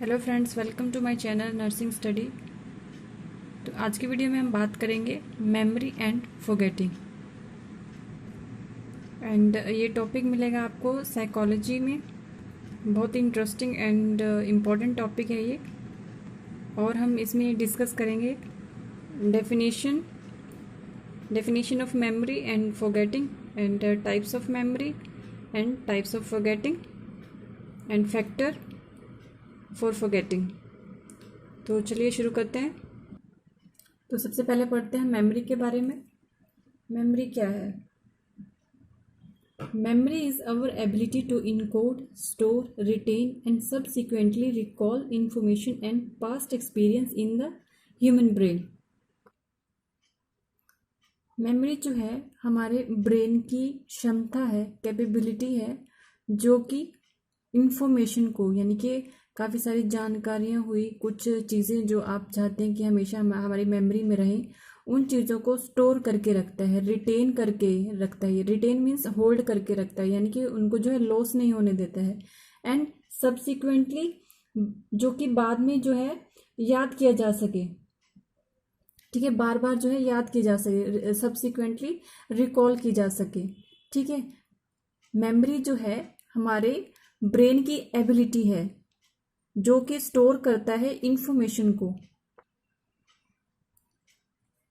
Hello friends, welcome to my channel nursing study. तो आज की वीडियो में हम बात करेंगे मेमोरी एंड फॉरगेटिंग। एंड ये टॉपिक मिलेगा आपको साइकोलॉजी में। बहुत इंटरेस्टिंग एंड इम्पॉर्टेंट टॉपिक है ये। और हम इसमें डिस्कस करेंगे definition of memory and forgetting, and types of memory and types of forgetting, and factor for forgetting. तो चलिए शुरू करते हैं। तो सबसे पहले पढ़ते हैं मेमोरी के बारे में। मेमोरी क्या है? Memory is our ability to encode, store, retain and subsequently recall information and past experience in the human brain. Memory जो है हमारे ब्रेन की क्षमता है, कैपेबिलिटी है, जो कि इंफॉर्मेशन को, यानी कि काफ़ी सारी जानकारियाँ हुई, कुछ चीज़ें जो आप चाहते हैं कि हमेशा हमारी मेमोरी में रहें, उन चीज़ों को स्टोर करके रखता है, रिटेन करके रखता है। रिटेन मीन्स होल्ड करके रखता है, यानी कि उनको जो है लॉस नहीं होने देता है। एंड सब्सिक्वेंटली, जो कि बाद में जो है याद किया जा सके, ठीक है, बार बार जो है याद की जा सके, सब्सिक्वेंटली रिकॉल की जा सके, ठीक है। मेमोरी जो है हमारे ब्रेन की एबिलिटी है जो कि स्टोर करता है इंफॉर्मेशन को।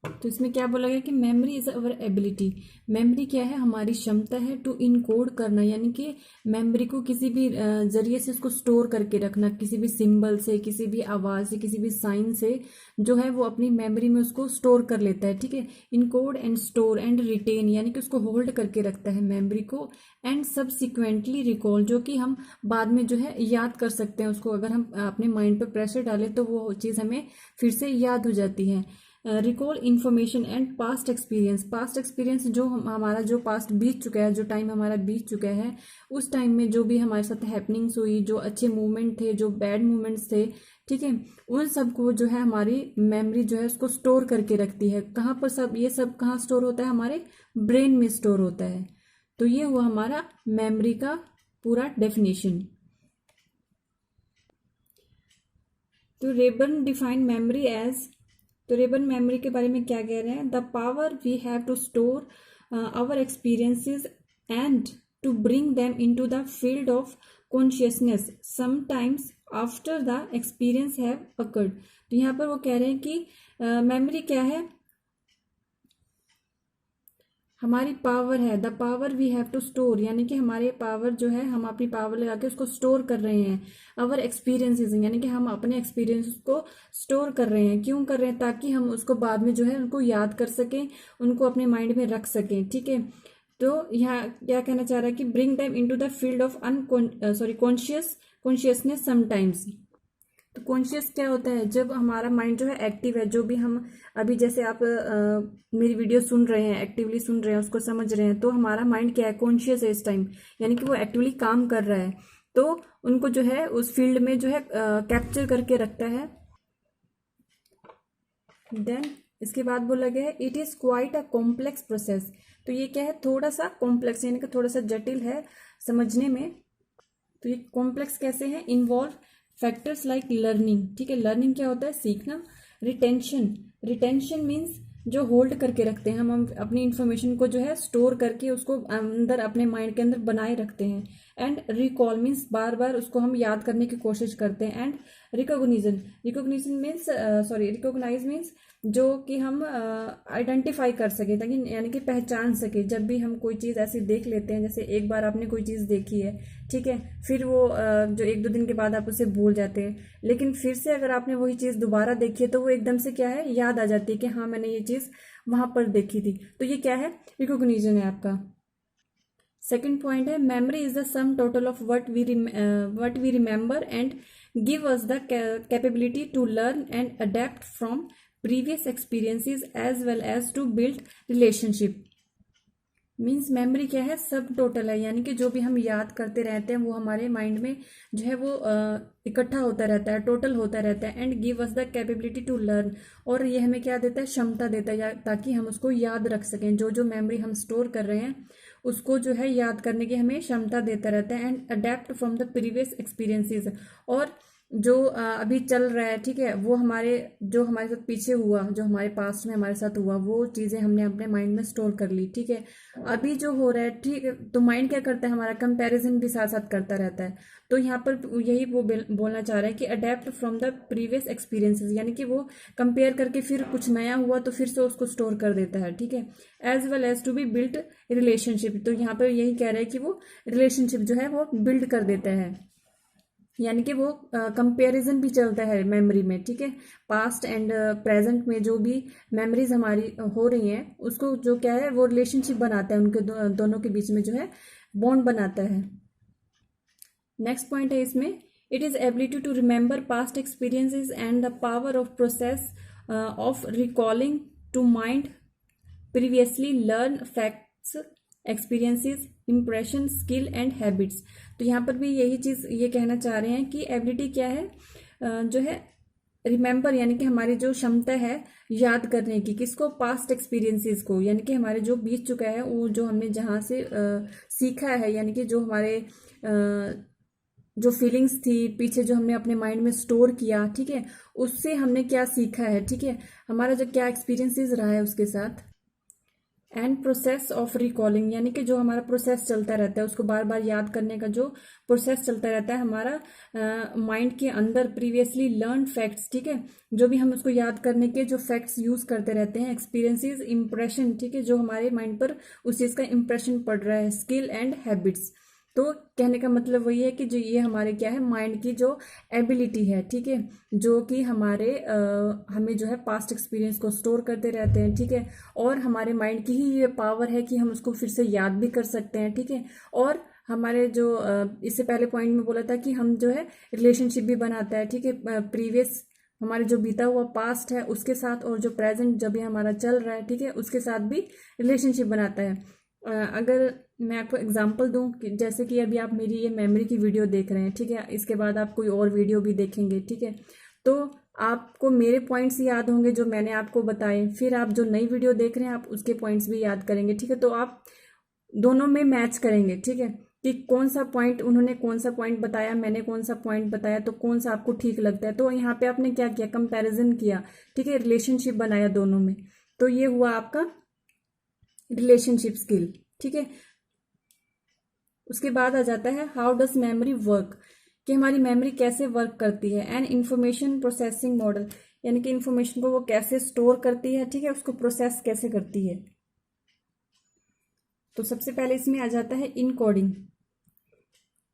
तो इसमें क्या बोला गया कि memory is our ability. Memory क्या है? हमारी क्षमता है टू इनकोड करना, यानी कि मेमोरी को किसी भी जरिए से उसको स्टोर करके रखना, किसी भी सिंबल से, किसी भी आवाज से, किसी भी साइन से जो है वो अपनी मेमोरी में उसको स्टोर कर लेता है, ठीक है। Encode and store and retain, यानी कि उसको होल्ड करके रखता है मेमोरी को। एंड सबसिक्वेंटली रिकॉल, जो कि हम बाद में जो है याद कर सकते हैं उसको। अगर हम अपने माइंड पर प्रेशर डालें तो वो चीज़ हमें फिर से याद हो जाती है। Recall information and past experience. Past experience जो हमारा जो पास्ट बीत चुका है, जो टाइम हमारा बीत चुका है, उस टाइम में जो भी हमारे साथ हैपनिंग्स हुई, जो अच्छे मूवमेंट थे, जो बैड मूवमेंट्स थे, ठीक है, उन सब को जो है हमारी मेमोरी जो है उसको स्टोर करके रखती है। कहाँ पर ये सब कहाँ स्टोर होता है? हमारे ब्रेन में स्टोर होता है। तो ये हुआ हमारा मेमोरी का पूरा डेफिनेशन। तो रेबर्न डिफाइन मेमोरी एज, तो रेबर्न मेमोरी के बारे में क्या कह रहे हैं? The power we have to store our experiences and to bring them into the field of consciousness sometimes after the experience have occurred. तो यहाँ पर वो कह रहे हैं कि मेमोरी क्या है? हमारी पावर है, the power we have to store, यानी कि हमारे पावर जो है, हम अपनी पावर लगा के उसको स्टोर कर रहे हैं। अवर एक्सपीरियंसेस, यानी कि हम अपने एक्सपीरियंस को स्टोर कर रहे हैं। क्यों कर रहे हैं? ताकि हम उसको बाद में जो है उनको याद कर सकें, उनको अपने माइंड में रख सकें, ठीक है। तो यहाँ क्या कहना चाह रहा है कि bring them into the field of consciousness sometimes. तो कॉन्शियस क्या होता है? जब हमारा माइंड जो है एक्टिव है, जो भी हम अभी जैसे आप मेरी वीडियो सुन रहे हैं, एक्टिवली सुन रहे हैं, उसको समझ रहे हैं, तो हमारा माइंड क्या है? कॉन्शियस है इस टाइम, यानी कि वो एक्टिवली काम कर रहा है। तो उनको जो है उस फील्ड में जो है कैप्चर करके रखता है। देन इसके बाद बोला गया है it is quite a complex process. तो ये क्या है? थोड़ा सा कॉम्प्लेक्स, यानी कि थोड़ा सा जटिल है समझने में। तो ये कॉम्प्लेक्स कैसे है? इन्वॉल्व फैक्टर्स लाइक लर्निंग, ठीक है। लर्निंग क्या होता है? सीखना। रिटेंशन, रिटेंशन मीन्स जो होल्ड करके रखते हैं, हम अपनी इंफॉर्मेशन को जो है स्टोर करके उसको अंदर अपने माइंड के अंदर बनाए रखते हैं। एंड रिकॉल मीन्स बार बार उसको हम याद करने की कोशिश करते हैं। And recognition, recognition means recognise means जो कि हम आइडेंटिफाई कर सके, ताकि यानी कि पहचान सके। जब भी हम कोई चीज़ ऐसी देख लेते हैं, जैसे एक बार आपने कोई चीज़ देखी है, ठीक है, फिर वो जो एक दो दिन के बाद आप उसे भूल जाते हैं, लेकिन फिर से अगर आपने वही चीज़ दोबारा देखी है तो वो एकदम से क्या है? याद आ जाती है कि हाँ, मैंने ये चीज़ वहां पर देखी थी। तो ये क्या है? रिकॉग्निशन है आपका। सेकंड पॉइंट है memory is the sum total of what we remember and give us the capability to learn and adapt from previous experiences as well as to build relationship। Means memory क्या है? सब total है, यानी कि जो भी हम याद करते रहते हैं वो हमारे माइंड में जो है वो इकट्ठा होता रहता है, टोटल होता रहता है। And give us the capability to learn, और ये हमें क्या देता है? क्षमता देता है, ताकि हम उसको याद रख सकें। जो जो मेमोरी हम स्टोर कर रहे हैं उसको जो है याद करने की हमें क्षमता देता रहता है। And adapt from the previous experiences, और जो अभी चल रहा है, ठीक है, वो जो हमारे साथ पीछे हुआ, जो हमारे पास्ट में हमारे साथ हुआ, वो चीज़ें हमने अपने माइंड में स्टोर कर ली, ठीक है। अभी जो हो रहा है, ठीक है, तो माइंड क्या करता है, हमारा कंपैरिजन भी साथ साथ करता रहता है। तो यहाँ पर यही वो बोलना चाह रहा है कि adapt from the previous experiences, यानी कि वो कंपेयर करके फिर कुछ नया हुआ तो फिर से उसको स्टोर कर देता है, ठीक है। As well as to be build relationship, तो यहाँ पर यही कह रहा है कि वो रिलेशनशिप जो है वो बिल्ड कर देता है, यानी कि वो कंपैरिजन भी चलता है मेमोरी में, ठीक है। पास्ट एंड प्रेजेंट में जो भी मेमोरीज हमारी हो रही हैं उसको जो क्या है वो रिलेशनशिप बनाता है, उनके दोनों के बीच में जो है बॉन्ड बनाता है। नेक्स्ट पॉइंट है इसमें, it is ability to remember past experiences and the power of process of recalling to mind previously learn facts experiences impression skill and habits. तो यहाँ पर भी यही चीज़ ये कहना चाह रहे हैं कि एबिलिटी क्या है, जो है रिमेंबर, यानी कि हमारी जो क्षमता है याद करने की, किसको, पास्ट एक्सपीरियंसेस को, यानी कि हमारे जो बीत चुका है वो जो हमने जहाँ से सीखा है, यानी कि जो हमारे जो फीलिंग्स थी पीछे जो हमने अपने माइंड में स्टोर किया, ठीक है, उससे हमने क्या सीखा है, ठीक है, हमारा जो क्या एक्सपीरियंसेस रहा है उसके साथ। एंड प्रोसेस ऑफ रिकॉलिंग, यानी कि जो हमारा प्रोसेस चलता रहता है, उसको बार बार याद करने का जो प्रोसेस चलता रहता है हमारा माइंड के अंदर, प्रीवियसली लर्न फैक्ट्स, ठीक है, जो भी हम उसको याद करने के जो फैक्ट्स यूज करते रहते हैं, एक्सपीरियंसेस इम्प्रेशन, ठीक है, जो हमारे माइंड पर उस चीज़ का इम्प्रेशन पड़ रहा है, स्किल एंड हैबिट्स। तो कहने का मतलब वही है कि जो ये हमारे क्या है माइंड की जो एबिलिटी है, ठीक है, जो कि हमारे हमें जो है पास्ट एक्सपीरियंस को स्टोर करते रहते हैं, ठीक है, और हमारे माइंड की ही ये पावर है कि हम उसको फिर से याद भी कर सकते हैं, ठीक है। और हमारे जो इससे पहले पॉइंट में बोला था कि हम जो है रिलेशनशिप भी बनाता है, ठीक है, प्रीवियस हमारे जो बीता हुआ पास्ट है उसके साथ, और जो प्रेजेंट जब भी हमारा चल रहा है, ठीक है, उसके साथ भी रिलेशनशिप बनाता है। अगर मैं आपको एग्जांपल दूं कि जैसे कि अभी आप मेरी ये मेमोरी की वीडियो देख रहे हैं, ठीक है, इसके बाद आप कोई और वीडियो भी देखेंगे, ठीक है, तो आपको मेरे पॉइंट्स याद होंगे जो मैंने आपको बताए, फिर आप जो नई वीडियो देख रहे हैं आप उसके पॉइंट्स भी याद करेंगे, ठीक है, तो आप दोनों में मैच करेंगे, ठीक है, कि कौन सा पॉइंट उन्होंने कौन सा पॉइंट बताया, मैंने कौन सा पॉइंट बताया, तो कौन सा आपको ठीक लगता है। तो यहाँ पे आपने क्या किया, कंपैरिजन किया, ठीक है, रिलेशनशिप बनाया दोनों में, तो ये हुआ आपका रिलेशनशिप स्किल, ठीक है। उसके बाद आ जाता है हाउ डज मेमोरी वर्क, कि हमारी मेमोरी कैसे वर्क करती है। एंड इंफॉर्मेशन प्रोसेसिंग मॉडल, यानी कि इंफॉर्मेशन को वो कैसे स्टोर करती है, ठीक है, उसको प्रोसेस कैसे करती है। तो सबसे पहले इसमें आ जाता है encoding,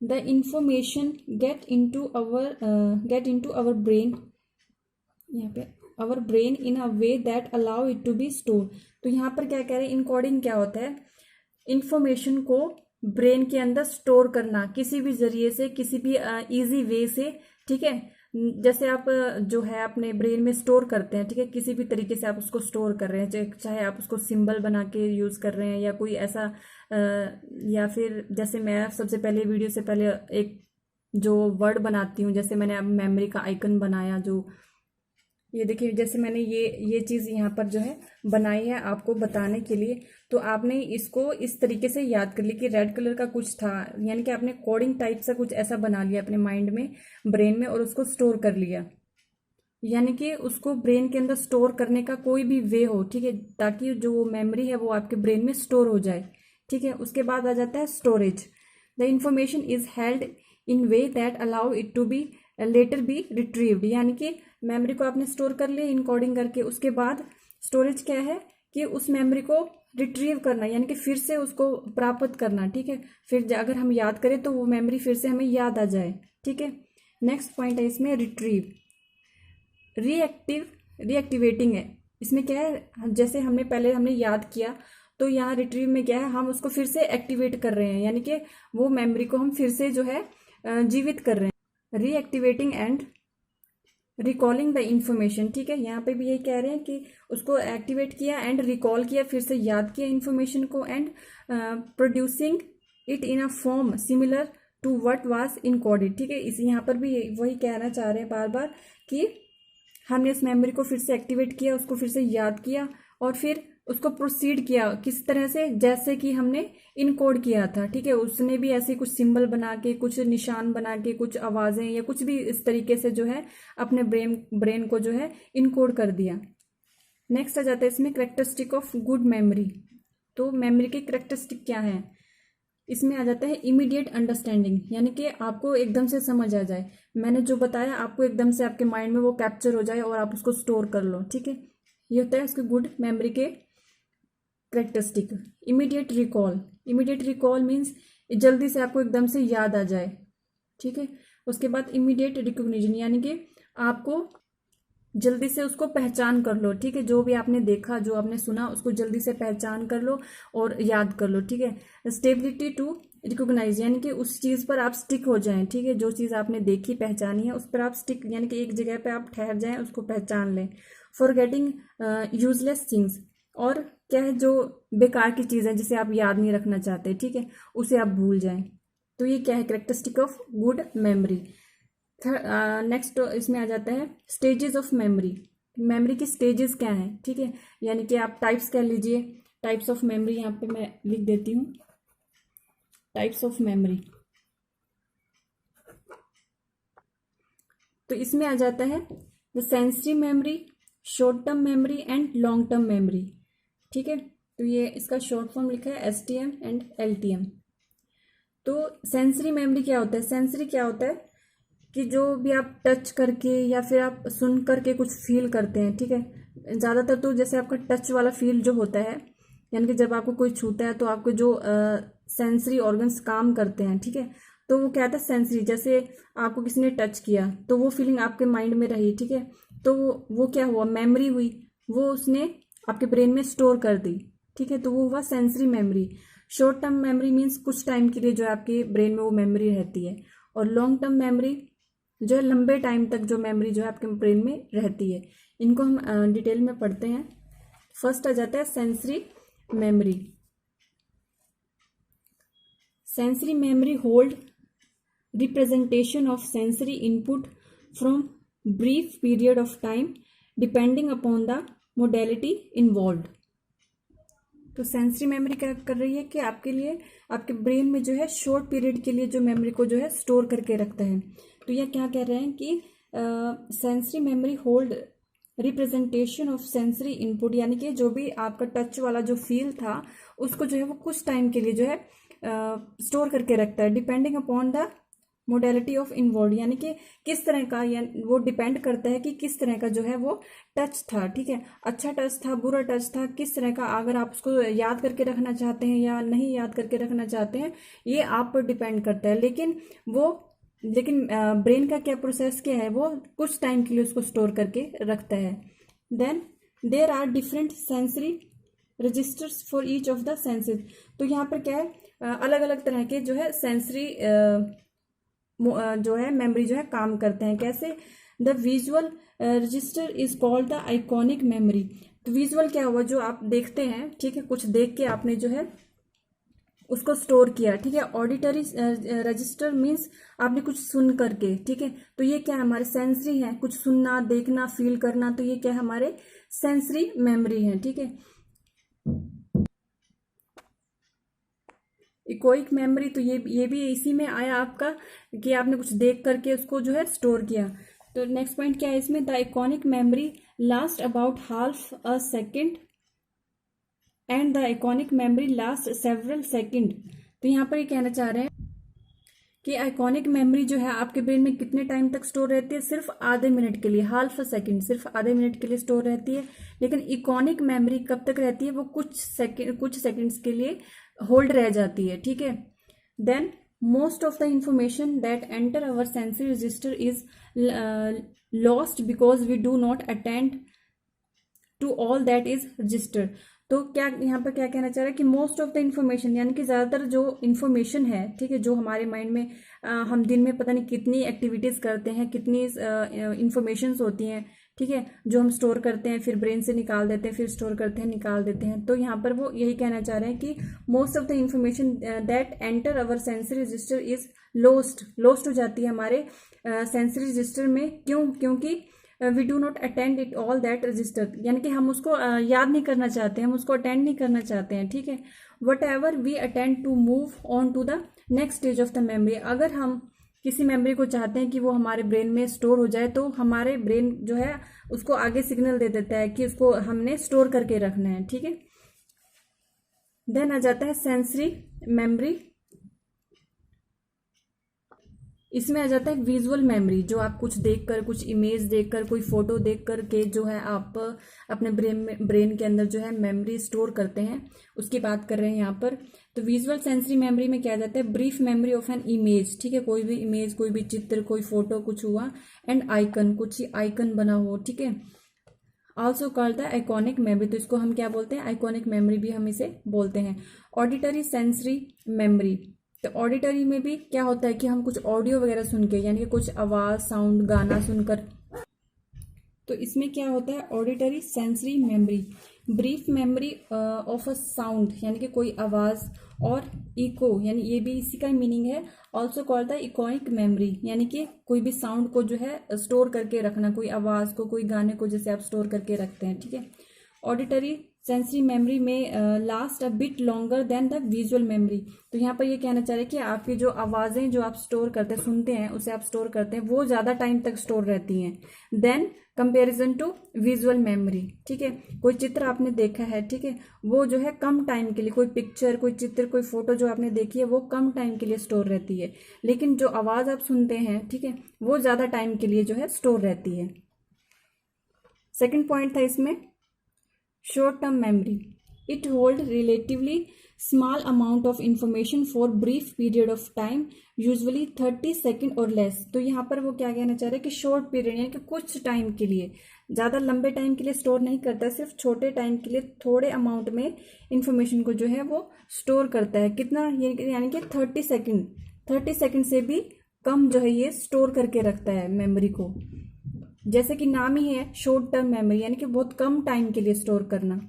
the information get into our brain, यहाँ पे our brain in a way that allow it to be store. तो यहाँ पर क्या कह रहे हैं, इनकोडिंग क्या होता है, इंफॉर्मेशन को ब्रेन के अंदर स्टोर करना किसी भी जरिए से, किसी भी इजी वे से, ठीक है, जैसे आप जो है अपने ब्रेन में स्टोर करते हैं, ठीक है, किसी भी तरीके से आप उसको स्टोर कर रहे हैं, चाहे आप उसको सिंबल बना के यूज कर रहे हैं या कोई ऐसा या फिर जैसे मैं सबसे पहले वीडियो से पहले एक जो वर्ड बनाती हूँ, जैसे मैंने अब मेमोरी का आइकन बनाया, जो ये देखिए जैसे मैंने ये चीज़ यहाँ पर जो है बनाई है आपको बताने के लिए, तो आपने इसको इस तरीके से याद कर लिया कि रेड कलर का कुछ था, यानी कि आपने कोडिंग टाइप से कुछ ऐसा बना लिया अपने माइंड में, ब्रेन में, और उसको स्टोर कर लिया, यानी कि उसको ब्रेन के अंदर स्टोर करने का कोई भी वे हो, ठीक है, ताकि जो मेमोरी है वो आपके ब्रेन में स्टोर हो जाए, ठीक है। उसके बाद आ जाता है storage, the information is held in way that allow it to be later be retrieved, यानी कि मेमोरी को आपने स्टोर कर लिया इनकोडिंग करके, उसके बाद स्टोरेज क्या है कि उस मेमोरी को रिट्रीव करना, यानी कि फिर से उसको प्राप्त करना, ठीक है, फिर अगर हम याद करें तो वो मेमोरी फिर से हमें याद आ जाए, ठीक है। नेक्स्ट पॉइंट है इसमें रिट्रीव, रीएक्टिवेटिंग है, इसमें क्या है, जैसे हमने याद किया, तो यहाँ रिट्रीव में क्या है, हम उसको फिर से एक्टिवेट कर रहे हैं, यानी कि वो मेमोरी को हम फिर से जो है जीवित कर रहे हैं, रीएक्टिवेटिंग एंड रिकॉलिंग द इंफॉर्मेशन, ठीक है, यहाँ पे भी यही कह रहे हैं कि उसको एक्टिवेट किया एंड रिकॉल किया, फिर से याद किया इंफॉर्मेशन को, and producing it in a form similar to what was encoded, ठीक है। इस यहाँ पर भी वही कहना चाह रहे हैं बार बार कि हमने उस मेमोरी को फिर से एक्टिवेट किया, उसको फिर से याद किया, और फिर उसको प्रोसीड किया किस तरह से, जैसे कि हमने इनकोड किया था, ठीक है। उसने भी ऐसे कुछ सिंबल बना के, कुछ निशान बना के, कुछ आवाजें या कुछ भी इस तरीके से जो है अपने ब्रेन को जो है इनकोड कर दिया। नेक्स्ट आ जाता है इसमें करेक्टरिस्टिक ऑफ गुड मेमोरी। तो मेमोरी के करेक्टरिस्टिक क्या है, इसमें आ जाता है इमीडिएट अंडरस्टैंडिंग, यानी कि आपको एकदम से समझ आ जाए, मैंने जो बताया आपको एकदम से आपके माइंड में वो कैप्चर हो जाए और आप उसको स्टोर कर लो, ठीक है। ये होता है उसके गुड मेमोरी के characteristic. Immediate recall, immediate recall means जल्दी से आपको एकदम से याद आ जाए, ठीक है। उसके बाद इमीडिएट रिकॉग्निशन, यानी कि आपको जल्दी से उसको पहचान कर लो, ठीक है। जो भी आपने देखा, जो आपने सुना, उसको जल्दी से पहचान कर लो और याद कर लो, ठीक है। स्टेबिलिटी टू रिकॉग्नाइज, यानी कि उस चीज़ पर आप स्टिक हो जाएं, ठीक है। जो चीज़ आपने देखी, पहचानी है, उस पर आप स्टिक, यानी कि एक जगह पे आप ठहर जाएं, उसको पहचान लें। फॉरगेटिंग यूजलेस थिंग्स, और क्या है जो बेकार की चीज़ है जिसे आप याद नहीं रखना चाहते, ठीक है, उसे आप भूल जाएं। तो ये क्या है, characteristic of good memory. Next इसमें आ जाता है स्टेजेस ऑफ मेमोरी। मेमोरी की स्टेजेस क्या हैं, ठीक है, यानी कि आप टाइप्स कह लीजिए, टाइप्स ऑफ मेमोरी यहाँ पे मैं लिख देती हूँ, टाइप्स ऑफ मेमोरी। तो इसमें आ जाता है the sensory memory, short term memory and long term memory, ठीक है। तो ये इसका शॉर्ट फॉर्म लिखा है STM एंड LTM। तो सेंसरी मेमोरी क्या होता है, सेंसरी क्या होता है कि जो भी आप टच करके या फिर आप सुन करके कुछ फील करते हैं, ठीक है। ज़्यादातर तो जैसे आपका टच वाला फील जो होता है, यानी कि जब आपको कोई छूता है तो आपके जो सेंसरी ऑर्गन्स काम करते हैं, ठीक है, तो वो क्या होता है सेंसरी। जैसे आपको किसी ने टच किया तो वो फीलिंग आपके माइंड में रही, ठीक है, तो वो क्या हुआ, मेमोरी हुई, वो उसने आपके ब्रेन में स्टोर कर दी, ठीक है, तो वो हुआ sensory memory. Short term memory means कुछ टाइम के लिए जो आपके ब्रेन में वो मेमोरी रहती है, और लॉन्ग टर्म मेमोरी जो है लंबे टाइम तक जो मेमोरी जो है आपके ब्रेन में रहती है। इनको हम डिटेल में पढ़ते हैं। फर्स्ट आ जाता है sensory memory. Sensory memory hold representation of sensory input from brief period of time depending upon the modality involve. तो सेंसरी मेमोरी क्या कर रही है कि आपके लिए, आपके ब्रेन में जो है शॉर्ट पीरियड के लिए जो मेमोरी को जो है स्टोर करके रखता है। तो यह क्या कह रहे हैं कि sensory memory hold representation of sensory input, यानी कि जो भी आपका टच वाला जो फील था उसको जो है वो कुछ टाइम के लिए जो है स्टोर करके रखता है, depending upon the modality of involve, यानी कि किस तरह का, या वो डिपेंड करता है कि किस तरह का जो है वो टच था, ठीक है, अच्छा टच था, बुरा टच था, किस तरह का, अगर आप उसको याद करके रखना चाहते हैं या नहीं याद करके रखना चाहते हैं, ये आप पर डिपेंड करता है। लेकिन ब्रेन का क्या प्रोसेस क्या है, वो कुछ टाइम के लिए उसको स्टोर करके रखता है। Then there are different sensory registers for each of the senses. तो यहाँ पर क्या है, अलग अलग तरह के जो है सेंसरी जो है मेमोरी जो है काम करते हैं। कैसे, the visual register is called the iconic memory. तो विजुअल क्या हुआ, जो आप देखते हैं, ठीक है, कुछ देख के आपने जो है उसको स्टोर किया, ठीक है। ऑडिटरी रजिस्टर मीन्स आपने कुछ सुन करके, ठीक है, तो ये क्या हमारे सेंसरी है, कुछ सुनना, देखना, फील करना, तो ये क्या हमारे सेंसरी मेमोरी है, ठीक है। इकोइक मेमोरी, तो ये भी इसी में आया आपका कि आपने कुछ देख करके उसको जो है स्टोर किया। तो नेक्स्ट पॉइंट क्या है इसमें, the iconic memory last about half a second and the iconic memory last several second. तो यहाँ पर ये कहना चाह रहे हैं कि आइकॉनिक मेमोरी जो है आपके ब्रेन में कितने टाइम तक स्टोर रहती है, सिर्फ आधे मिनट के लिए, हाफ अ सेकेंड, सिर्फ आधे मिनट के लिए स्टोर रहती है। लेकिन इकोनिक मेमोरी कब तक रहती है, वो कुछ सेकेंड्स के लिए होल्ड रह जाती है, ठीक है। Then most of the information that enter our sensory register is lost because we do not attend to all that is registered. तो क्या यहाँ पर क्या कहना चाह रहा है कि मोस्ट ऑफ द इंफॉर्मेशन, यानी कि ज़्यादातर जो इन्फॉर्मेशन है, ठीक है, जो हमारे माइंड में हम दिन में पता नहीं कितनी एक्टिविटीज़ करते हैं, कितनी इंफॉर्मेशंस होती हैं, ठीक है, जो हम स्टोर करते हैं, फिर ब्रेन से निकाल देते हैं, फिर स्टोर करते हैं, निकाल देते हैं। तो यहाँ पर वो यही कहना चाह रहे हैं कि most of the information that enter our sensory register is lost हो जाती है हमारे सेंसरी रजिस्टर में। क्योंकि we do not attend it all that registered, यानी कि हम उसको याद नहीं करना चाहते, हम उसको अटेंड नहीं करना चाहते हैं, ठीक है। Whatever we attend to move on to the next stage of the memory, अगर हम किसी मेमोरी को चाहते हैं कि वो हमारे ब्रेन में स्टोर हो जाए, तो हमारे ब्रेन जो है उसको आगे सिग्नल दे देता है कि उसको हमने स्टोर करके रखना है, ठीक है। देन आ जाता है सेंसरी मेमोरी, इसमें आ जाता है विजुअल मेमोरी, जो आप कुछ देखकर, कुछ इमेज देखकर, कोई फोटो देखकर के जो है आप अपने ब्रेन के अंदर जो है मेमोरी स्टोर करते हैं, उसकी बात कर रहे हैं यहाँ पर। तो विजुअल सेंसरी मेमोरी में क्या जाता है, brief memory of an image, ठीक है, कोई भी इमेज, कोई भी चित्र, कोई फोटो कुछ हुआ, एंड आइकन, कुछ आइकन बना हो, ठीक है। Also called the iconic memory, तो इसको हम क्या बोलते हैं, आइकॉनिक मेमोरी भी हम इसे बोलते हैं। ऑडिटरी सेंसरी मेमोरी, तो ऑडिटरी में भी क्या होता है कि हम कुछ ऑडियो वगैरह सुन के, यानी कि कुछ आवाज, साउंड, गाना सुनकर, तो इसमें क्या होता है, auditory sensory memory, brief memory of a sound, यानी कि कोई आवाज, और इको, यानी ये भी इसी का मीनिंग है। Also called the iconic memory, यानी कि कोई भी साउंड को जो है स्टोर करके रखना, कोई आवाज को, कोई गाने को जैसे आप स्टोर करके रखते हैं, ठीक है। ऑडिटरी सेंसरी मेमोरी में last a bit longer than the visual memory, तो यहाँ पर ये कहना चाह रहे हैं कि आपकी जो आवाज़ें जो आप स्टोर करते हैं, सुनते हैं, उसे आप स्टोर करते हैं, वो ज़्यादा टाइम तक स्टोर रहती हैं then comparison to visual memory, ठीक है। कोई चित्र आपने देखा है, ठीक है, वो जो है कम टाइम के लिए, कोई पिक्चर, कोई चित्र, कोई फोटो जो आपने देखी है, वो कम टाइम के लिए स्टोर रहती है, लेकिन जो आवाज़ आप सुनते हैं, ठीक है, वो ज़्यादा टाइम के लिए जो है स्टोर रहती है। सेकेंड पॉइंट था इसमें short term memory, it hold relatively small amount of information for brief period of time, usually 30 second और लेस। तो यहाँ पर वो क्या कहना चाह रहे हैं कि शॉर्ट पीरियड, यानी कि कुछ टाइम के लिए, ज़्यादा लंबे टाइम के लिए स्टोर नहीं करता, सिर्फ छोटे टाइम के लिए थोड़े अमाउंट में इंफॉर्मेशन को जो है वो स्टोर करता है। कितना, यानी कि 30 सेकेंड से भी कम जो है ये स्टोर करके रखता है मेमोरी को, जैसे कि नाम ही है शॉर्ट टर्म मेमोरी, यानी कि बहुत कम टाइम के लिए स्टोर करना।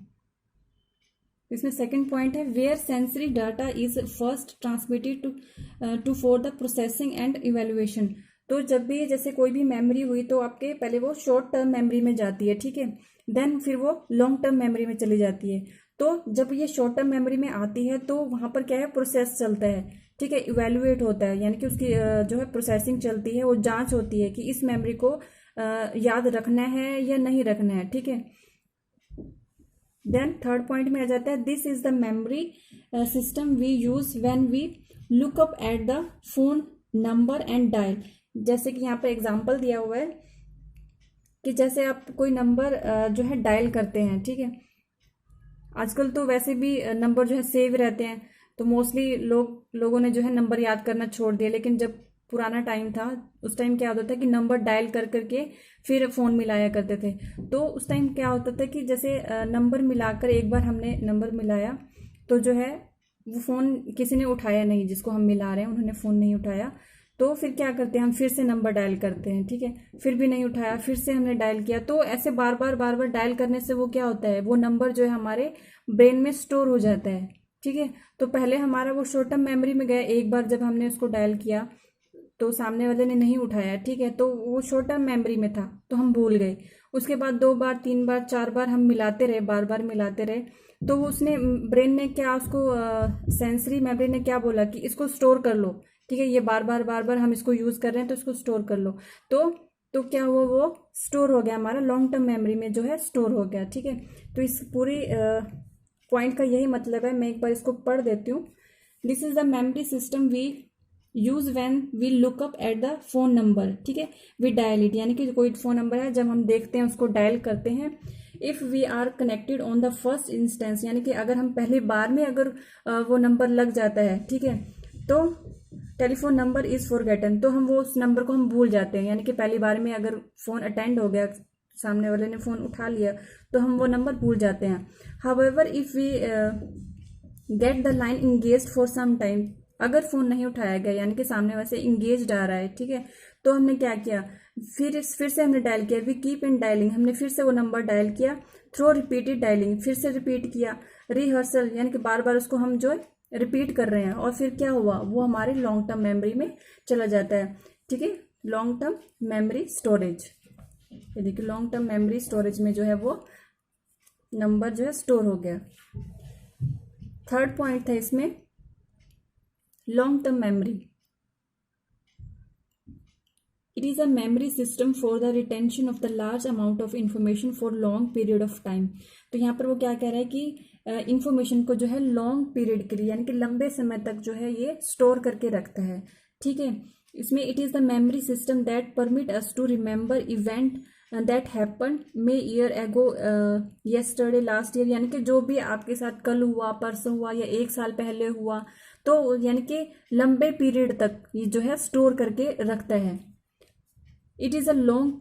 इसमें सेकंड पॉइंट है where sensory data is first transmitted to for the processing and evaluation. तो जब भी जैसे कोई भी मेमोरी हुई तो आपके पहले वो शॉर्ट टर्म मेमोरी में जाती है, ठीक है, देन फिर वो लॉन्ग टर्म मेमोरी में चली जाती है। तो जब ये शॉर्ट टर्म मेमोरी में आती है तो वहाँ पर क्या है, प्रोसेस चलता है, ठीक है, इवेल्युएट होता है, यानी कि उसकी जो है प्रोसेसिंग चलती है, वो जांच होती है कि इस मेमोरी को याद रखना है या नहीं रखना है, ठीक है। देन थर्ड पॉइंट में आ जाता है this is the memory system we use when we look up at the phone number and dial. जैसे कि यहाँ पे एग्जांपल दिया हुआ है कि जैसे आप कोई नंबर जो है डायल करते हैं, ठीक है, आजकल तो वैसे भी नंबर जो है सेव रहते हैं, तो मोस्टली लोगों ने जो है नंबर याद करना छोड़ दिया, लेकिन जब पुराना टाइम था उस टाइम क्या होता था कि नंबर डायल कर करके फिर फ़ोन मिलाया करते थे। तो उस टाइम क्या होता था कि जैसे नंबर मिलाकर एक बार हमने नंबर मिलाया तो जो है वो फ़ोन किसी ने उठाया नहीं, जिसको हम मिला रहे हैं उन्होंने फ़ोन नहीं उठाया, तो फिर क्या करते हैं, हम फिर से नंबर डायल करते हैं, ठीक है, फिर भी नहीं उठाया, फिर से हमने डायल किया। तो ऐसे बार बार डायल करने से वो क्या होता है, वो नंबर जो है हमारे ब्रेन में स्टोर हो जाता है, ठीक है। तो पहले हमारा वो शॉर्ट टर्म मेमोरी में गया, एक बार जब हमने उसको डायल किया तो सामने वाले ने नहीं उठाया, ठीक है, तो वो शॉर्ट टर्म मेमोरी में था तो हम भूल गए। उसके बाद 2 बार 3 बार 4 बार हम मिलाते रहे, बार बार मिलाते रहे, तो उसने ब्रेन ने क्या, उसको सेंसरी मेमोरी ने क्या बोला कि इसको स्टोर कर लो, ठीक है, ये बार बार हम इसको यूज़ कर रहे हैं तो इसको स्टोर कर लो। तो क्या हुआ, वो स्टोर हो गया, हमारा लॉन्ग टर्म मेमोरी में जो है स्टोर हो गया, ठीक है। तो इस पूरी पॉइंट का यही मतलब है। मैं एक बार इसको पढ़ देती हूँ। This is the memory system we use when we look up at the phone number, ठीक है, वी डायल इट, यानी कि कोई फोन नंबर है जब हम देखते हैं उसको डायल करते हैं। If we are connected on the first instance, यानी कि अगर हम पहली बार में अगर वो नंबर लग जाता है, ठीक है, तो टेलीफोन नंबर इज फॉरगेटन, तो हम वो उस नंबर को हम भूल जाते हैं, यानी कि पहली बार में अगर फोन अटेंड हो गया, सामने वाले ने फोन उठा लिया तो हम वो नंबर भूल जाते हैं। However if we get the line engaged for some time, अगर फोन नहीं उठाया गया यानी कि सामने वाले इंगेज आ रहा है, ठीक है, तो हमने क्या किया, फिर से हमने डायल किया, वी कीप इन डायलिंग, हमने फिर से वो नंबर डायल किया, थ्रो रिपीटेड डायलिंग, फिर से रिपीट किया, रिहर्सल यानी कि बार बार उसको हम जो रिपीट कर रहे हैं, और फिर क्या हुआ, वो हमारे लॉन्ग टर्म मेमोरी में चला जाता है, ठीक है, लॉन्ग टर्म मेमोरी स्टोरेज। ये देखिए लॉन्ग टर्म मेमोरी स्टोरेज में जो है वो नंबर जो है स्टोर हो गया। थर्ड पॉइंट था इसमें long term memory. It is a memory system for the retention of the large amount of information for long period of time. तो यहाँ पर वो क्या कह रहा है कि इंफॉर्मेशन को जो है लॉन्ग पीरियड के लिए यानी कि लंबे समय तक जो है ये स्टोर करके रखता है। ठीक है, इसमें it is the memory system that permit us to remember event that happen may year ago yesterday last year, यानी कि जो भी आपके साथ कल हुआ, परसों हुआ या एक साल पहले हुआ, तो यानी कि लंबे पीरियड तक ये जो है स्टोर करके रखता है। It is a long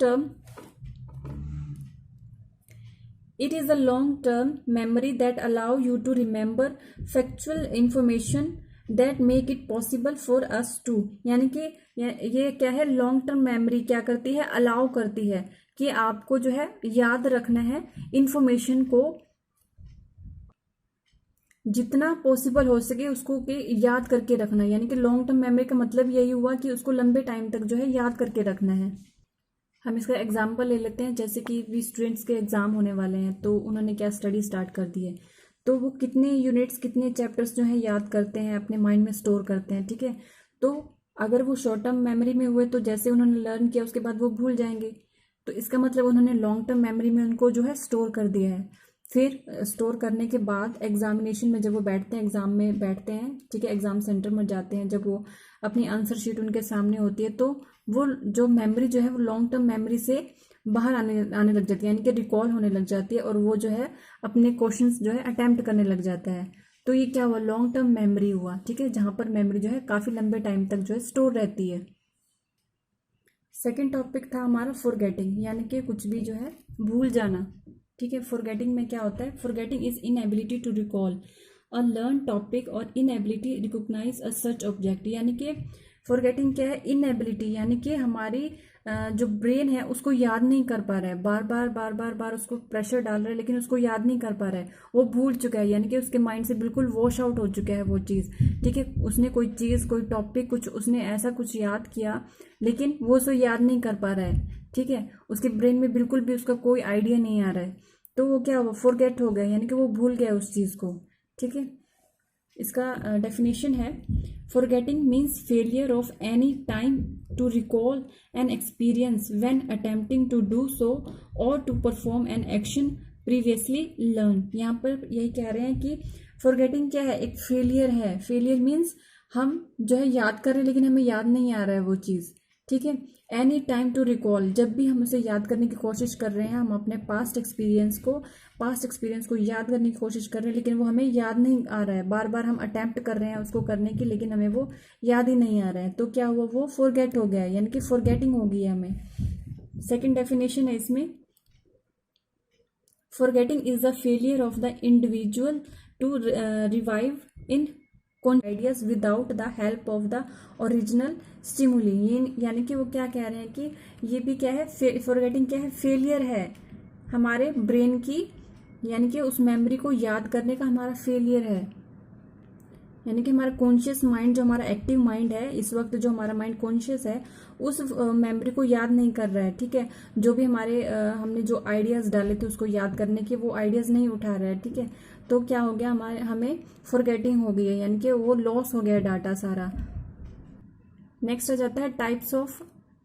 term memory that allow you to remember factual information that make it possible for us to, यानी कि ये क्या है, लॉन्ग टर्म मेमोरी क्या करती है, अलाउ करती है कि आपको जो है याद रखना है इंफॉर्मेशन को, जितना पॉसिबल हो सके उसको के याद करके रखना। यानी कि लॉन्ग टर्म मेमोरी का मतलब यही हुआ कि उसको लंबे टाइम तक जो है याद करके रखना है। हम इसका एग्जाम्पल ले लेते हैं, जैसे कि भी स्टूडेंट्स के एग्जाम होने वाले हैं तो उन्होंने क्या स्टडी स्टार्ट कर दी है, तो वो कितने यूनिट्स कितने चैप्टर्स जो है याद करते हैं, अपने माइंड में स्टोर करते हैं। ठीक है, तो अगर वो शॉर्ट टर्म मेमोरी में हुए तो जैसे उन्होंने लर्न किया उसके बाद वो भूल जाएंगे, तो इसका मतलब उन्होंने लॉन्ग टर्म मेमोरी में उनको जो है स्टोर कर दिया है। फिर स्टोर करने के बाद एग्जामिनेशन में जब वो बैठते हैं, एग्जाम में बैठते हैं, ठीक है, एग्जाम सेंटर में जाते हैं, जब वो अपनी आंसर शीट उनके सामने होती है तो वो जो मेमोरी जो है वो लॉन्ग टर्म मेमोरी से बाहर आने लग जाती है, यानी कि रिकॉल होने लग जाती है और वो जो है अपने क्वेश्चंस जो है अटेम्प्ट करने लग जाता है। तो ये क्या हुआ, लॉन्ग टर्म मेमोरी हुआ। ठीक है, जहां पर मेमोरी जो है काफी लंबे टाइम तक जो है स्टोर रहती है। सेकेंड टॉपिक था हमारा फॉरगेटिंग, यानी कि कुछ भी जो है भूल जाना। ठीक है, फॉरगेटिंग में क्या होता है, forgetting is inability to recall a learn topic और inability recognize a such object. यानी कि फॉरगेटिंग क्या है, इनएबिलिटी, यानी कि हमारी जो ब्रेन है उसको याद नहीं कर पा रहा है, बार बार उसको प्रेशर डाल रहा है लेकिन उसको याद नहीं कर पा रहा है, वो भूल चुका है, यानी कि उसके माइंड से बिल्कुल वॉश आउट हो चुका है वो चीज़। ठीक है, उसने कोई चीज़, कोई टॉपिक, कुछ उसने ऐसा कुछ याद किया लेकिन वो उसको याद नहीं कर पा रहा है। ठीक है, उसके ब्रेन में बिल्कुल भी उसका कोई आइडिया नहीं आ रहा है, तो वो क्या हुआ, फॉरगेट हो गया, यानी कि वो भूल गया उस चीज़ को। ठीक है, इसका डेफिनेशन है, forgetting means failure of any time to recall an experience when attempting to do so और to perform an action previously learn. यहाँ पर यही कह रहे हैं कि फॉरगेटिंग क्या है, एक फेलियर है। फेलियर मीन्स हम जो है याद कर रहे हैं लेकिन हमें याद नहीं आ रहा है वो चीज़। ठीक है, एनी टाइम टू रिकॉल, जब भी हम उसे याद करने की कोशिश कर रहे हैं, हम अपने पास्ट एक्सपीरियंस को याद करने की कोशिश कर रहे हैं लेकिन वो हमें याद नहीं आ रहा है, बार बार हम अटेम्प्ट कर रहे हैं उसको करने की लेकिन हमें वो याद ही नहीं आ रहा है, तो क्या हुआ, वो फॉरगेट हो गया है, यानी कि फॉरगेटिंग हो गई है हमें। सेकेंड डेफिनेशन है इसमें, forgetting is the failure of the individual to revive in ideas without the help of the original stimuli. यानी कि वो क्या कह रहे हैं कि ये भी क्या है, फॉरगेटिंग क्या है, फेलियर है हमारे ब्रेन की, यानी कि उस मेमोरी को याद करने का हमारा फेलियर है। यानी कि हमारा कॉन्शियस माइंड, जो हमारा एक्टिव माइंड है इस वक्त, जो हमारा माइंड कॉन्शियस है उस मेमोरी को याद नहीं कर रहा है। ठीक है, जो भी हमारे हमने जो आइडियाज डाले थे उसको याद करने के, वो आइडियाज नहीं उठा रहा है। ठीक है, तो क्या हो गया, हमें फॉरगेटिंग हो गई है, यानी कि वो लॉस हो गया डाटा सारा। नेक्स्ट आ जाता है टाइप्स ऑफ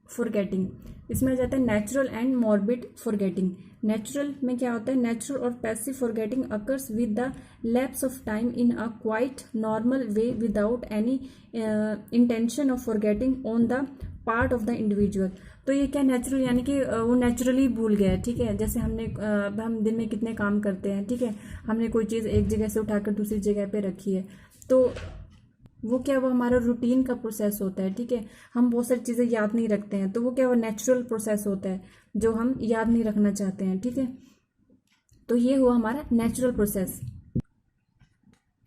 फॉरगेटिंग। इसमें आ जाता है natural and morbid forgetting. Natural में क्या होता है, नेचुरल और passive forgetting occurs with the lapse of time in a quite normal way without any intention of forgetting on the part of the individual. तो ये क्या, नेचुरल यानी कि वो नेचुरली भूल गया है। ठीक है, जैसे हम दिन में कितने काम करते हैं, ठीक है, हमने कोई चीज़ एक जगह से उठाकर दूसरी जगह पे रखी है, तो वो क्या, वो हमारा रूटीन का प्रोसेस होता है। ठीक है, हम बहुत सारी चीज़ें याद नहीं रखते हैं, तो वो क्या, वो नेचुरल प्रोसेस होता है जो हम याद नहीं रखना चाहते हैं। ठीक है, तो ये हुआ हमारा नेचुरल प्रोसेस।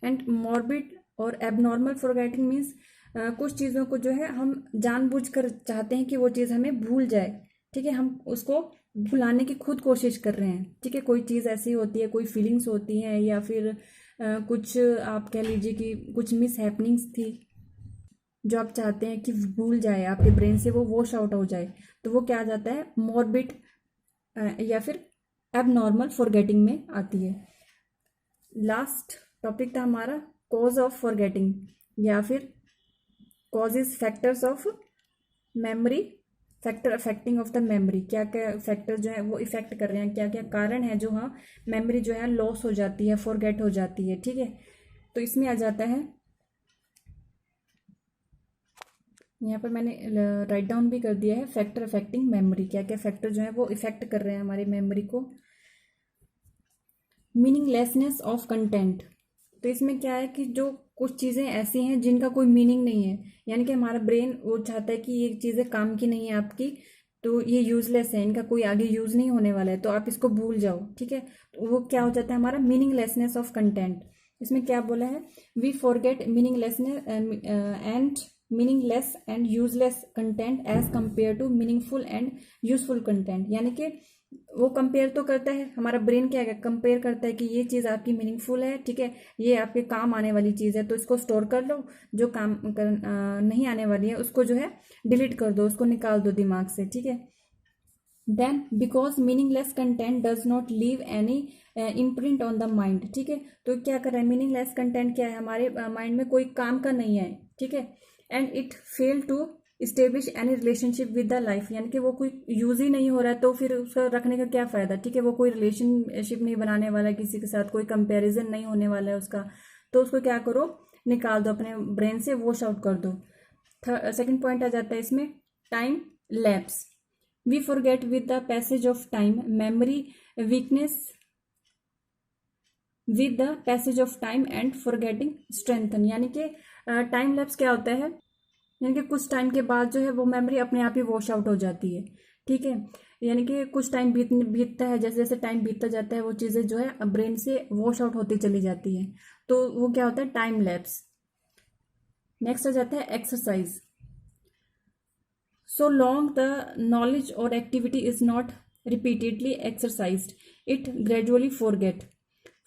एंड मॉर्बिड और एबनॉर्मल फॉरगेटिंग मीन्स कुछ चीज़ों को जो है हम जानबूझकर चाहते हैं कि वो चीज़ हमें भूल जाए। ठीक है, हम उसको भुलाने की खुद कोशिश कर रहे हैं। ठीक है, कोई चीज़ ऐसी होती है, कोई फीलिंग्स होती हैं, या फिर कुछ आप कह लीजिए कि कुछ मिस हैपनिंग्स थी जो आप चाहते हैं कि भूल जाए, आपके ब्रेन से वो वॉश आउट हो जाए, तो वो क्या आ जाता है, मॉर्बिड या फिर एबनॉर्मल फॉरगेटिंग में आती है। लास्ट टॉपिक था हमारा कॉज ऑफ फॉरगेटिंग या फिर causes factors of memory, factor affecting of the memory, क्या क्या फैक्टर जो है वो इफेक्ट कर रहे हैं, क्या क्या कारण है जो हाँ मेमोरी जो है लॉस हो जाती है, फॉरगेट हो जाती है। ठीक है, तो इसमें आ जाता है, यहाँ पर मैंने राइट डाउन भी कर दिया है, फैक्टर अफेक्टिंग मेमोरी, क्या क्या फैक्टर जो है वो इफेक्ट कर रहे हैं हमारी मेमोरी को। मीनिंगलेसनेस ऑफ कंटेंट, तो इसमें क्या है कि जो कुछ चीज़ें ऐसी हैं जिनका कोई मीनिंग नहीं है, यानी कि हमारा ब्रेन वो चाहता है कि ये चीज़ें काम की नहीं है आपकी, तो ये यूजलेस है, इनका कोई आगे यूज नहीं होने वाला है, तो आप इसको भूल जाओ। ठीक है, तो वो क्या हो जाता है हमारा मीनिंगलेसनेस ऑफ कंटेंट। इसमें क्या बोला है, we forget meaninglessness and meaningless and useless content as compare to meaningful and useful content, यानी कि वो कंपेयर तो करता है, हमारा ब्रेन क्या है, कंपेयर करता है कि ये चीज़ आपकी मीनिंगफुल है, ठीक है, ये आपके काम आने वाली चीज़ है, तो इसको स्टोर कर लो, जो काम नहीं आने वाली है उसको जो है डिलीट कर दो, उसको निकाल दो दिमाग से। ठीक है, then because meaningless content does not leave any imprint on the mind. ठीक है, तो क्या कर रहा है, मीनिंगलेस कंटेंट क्या है, हमारे माइंड में कोई काम का नहीं है। ठीक है, and it fail to establish any relationship with the life, यानी कि वो कोई यूज ही नहीं हो रहा है, तो फिर उसका रखने का क्या फायदा। ठीक है, वो कोई रिलेशनशिप नहीं बनाने वाला है किसी के साथ, कोई कंपैरिजन नहीं होने वाला है उसका, तो उसको क्या करो, निकाल दो अपने ब्रेन से, वॉश आउट कर दो। सेकंड पॉइंट आ जाता है इसमें time lapse, we forget with the passage of time, memory weakness with the passage of time and forgetting strengthen, यानी कि टाइम लैप्स क्या होता है, यानी कि कुछ टाइम के बाद जो है वो मेमोरी अपने आप ही वॉश आउट हो जाती है। ठीक है, यानी कि कुछ टाइम बीतता है, जैसे जैसे टाइम बीतता जाता है वो चीज़ें जो है ब्रेन से वॉश आउट होती चली जाती है, तो वो क्या होता है, टाइम लैप्स। नेक्स्ट आ जाता है exercise, so long the knowledge और activity is not repeatedly exercised it gradually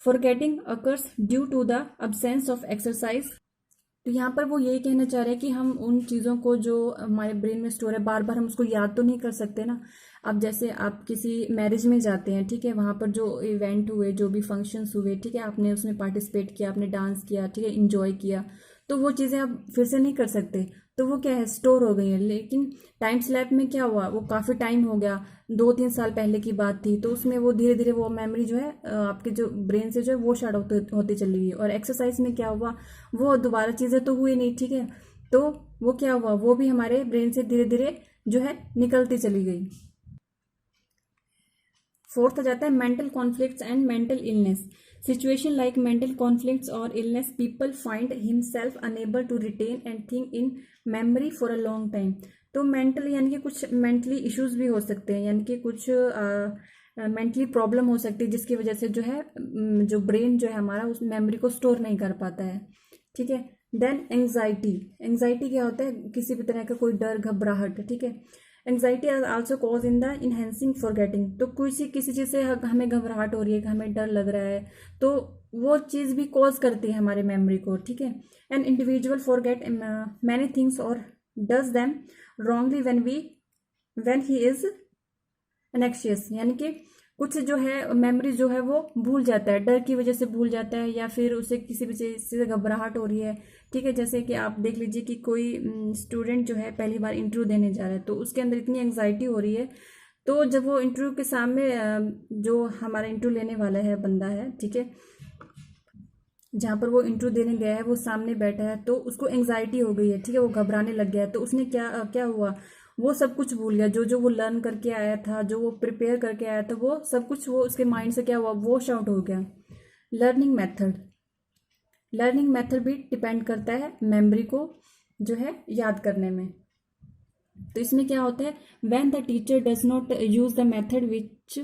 forgetting occurs due to the absence of exercise. तो यहाँ पर वो यही कहना चाह रहे हैं कि हम उन चीज़ों को जो हमारे ब्रेन में स्टोर है, बार बार हम उसको याद तो नहीं कर सकते ना। अब जैसे आप किसी मैरिज में जाते हैं, ठीक है, वहाँ पर जो इवेंट हुए, जो भी फंक्शंस हुए, ठीक है, आपने उसमें पार्टिसिपेट किया, आपने डांस किया, ठीक है, इंजॉय किया, तो वो चीज़ें आप फिर से नहीं कर सकते, तो वो क्या है, स्टोर हो गई है। लेकिन टाइम स्लैप में क्या हुआ, वो काफ़ी टाइम हो गया, 2-3 साल पहले की बात थी, तो उसमें वो धीरे धीरे वो मेमोरी जो है आपके जो ब्रेन से जो है वो शार्ट होती चली गई। और एक्सरसाइज में क्या हुआ, वो दोबारा चीज़ें तो हुई नहीं। ठीक है, तो वो क्या हुआ, वो भी हमारे ब्रेन से धीरे धीरे जो है निकलती चली गई। फोर्थ आ जाता है mental conflicts and mental illness, situation like mental conflicts और illness people find himself unable to retain and think in memory for a long time. तो मेंटल यानी कि कुछ मेंटली इश्यूज भी हो सकते हैं, यानी कि कुछ मेंटली प्रॉब्लम हो सकती है जिसकी वजह से जो है जो ब्रेन जो है हमारा उस मेमोरी को स्टोर नहीं कर पाता है। ठीक है, देन एंग्जाइटी, एंग्जाइटी क्या होता है, किसी भी तरह का कोई डर, घबराहट। ठीक है, anxiety are also cause in the enhancing forgetting, तो किसी चीज़ से हमें घबराहट हो रही है, हमें डर लग रहा है, तो वो चीज़ भी कॉज करती है हमारे मेमोरी को। ठीक है, an individual forget many things और does them wrongly when he is anxious, यानी कि कुछ जो है मेमोरी जो है वो भूल जाता है, डर की वजह से भूल जाता है, या फिर उसे किसी भी चीज़ से घबराहट हो रही है। ठीक है, जैसे कि आप देख लीजिए कि कोई स्टूडेंट जो है पहली बार इंटरव्यू देने जा रहा है, तो उसके अंदर इतनी एंग्जाइटी हो रही है, तो जब वो इंटरव्यू के सामने जो हमारा इंटरव्यू लेने वाला है बंदा है, ठीक है, जहाँ पर वो इंटरव्यू देने गया है वो सामने बैठा है, तो उसको एंग्जाइटी हो गई है। ठीक है, वो घबराने लग गया है, तो उसने क्या क्या हुआ, वो सब कुछ भूल गया, जो जो वो लर्न करके आया था, जो वो प्रिपेयर करके आया था, वो सब कुछ वो उसके माइंड से क्या हुआ, वॉश आउट हो गया। लर्निंग मेथड, लर्निंग मेथड भी डिपेंड करता है मेमोरी को जो है याद करने में। तो इसमें क्या होता है, when the teacher does not use the method which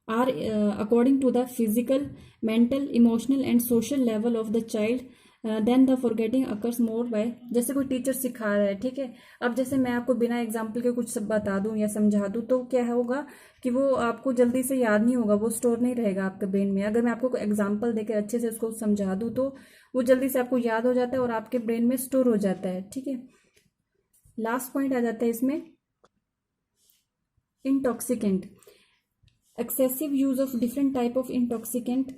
are according to the physical, mental, emotional and social level of the child, then the forgetting occurs more by, जैसे कोई टीचर सिखा रहा है। ठीक है, अब जैसे मैं आपको बिना एग्जाम्पल के कुछ सब बता दूं या समझा दूं, तो क्या होगा कि वो आपको जल्दी से याद नहीं होगा, वो स्टोर नहीं रहेगा आपके ब्रेन में। अगर मैं आपको कोई एग्जाम्पल देकर अच्छे से उसको समझा दूं, तो वो जल्दी से आपको याद हो जाता है और आपके ब्रेन में स्टोर हो जाता है। ठीक है, लास्ट पॉइंट आ जाता है इसमें intoxicant, excessive use of different type of intoxicant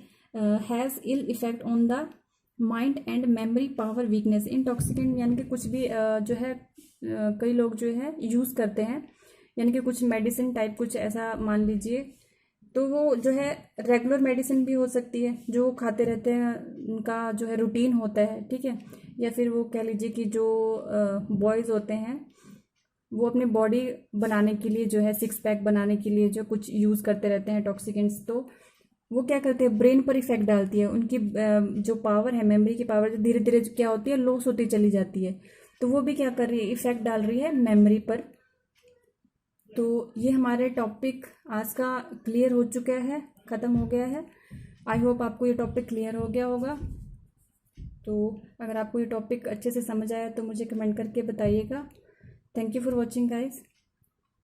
has ill effect on the mind and memory power weakness। intoxicant यानी कि कुछ भी जो है कई लोग जो है यूज़ करते हैं, यानी कि कुछ मेडिसिन टाइप कुछ ऐसा मान लीजिए, तो वो जो है रेगुलर मेडिसिन भी हो सकती है जो वो खाते रहते हैं, उनका जो है रूटीन होता है, ठीक है। या फिर वो कह लीजिए कि जो बॉयज़ होते हैं वो अपनी बॉडी बनाने के लिए जो है सिक्स पैक बनाने के लिए जो कुछ यूज़ करते रहते हैं टॉक्सिकेंट्स, तो वो क्या करते हैं ब्रेन पर इफेक्ट डालती है। उनकी जो पावर है, मेमोरी की पावर जो धीरे धीरे क्या होती है लॉस होती चली जाती है, तो वो भी क्या कर रही है इफेक्ट डाल रही है मेमोरी पर। तो ये हमारे टॉपिक आज का क्लियर हो चुका है, ख़त्म हो गया है। आई होप आपको ये टॉपिक क्लियर हो गया होगा। तो अगर आपको ये टॉपिक अच्छे से समझ आया तो मुझे कमेंट करके बताइएगा। Thank you for watching guys.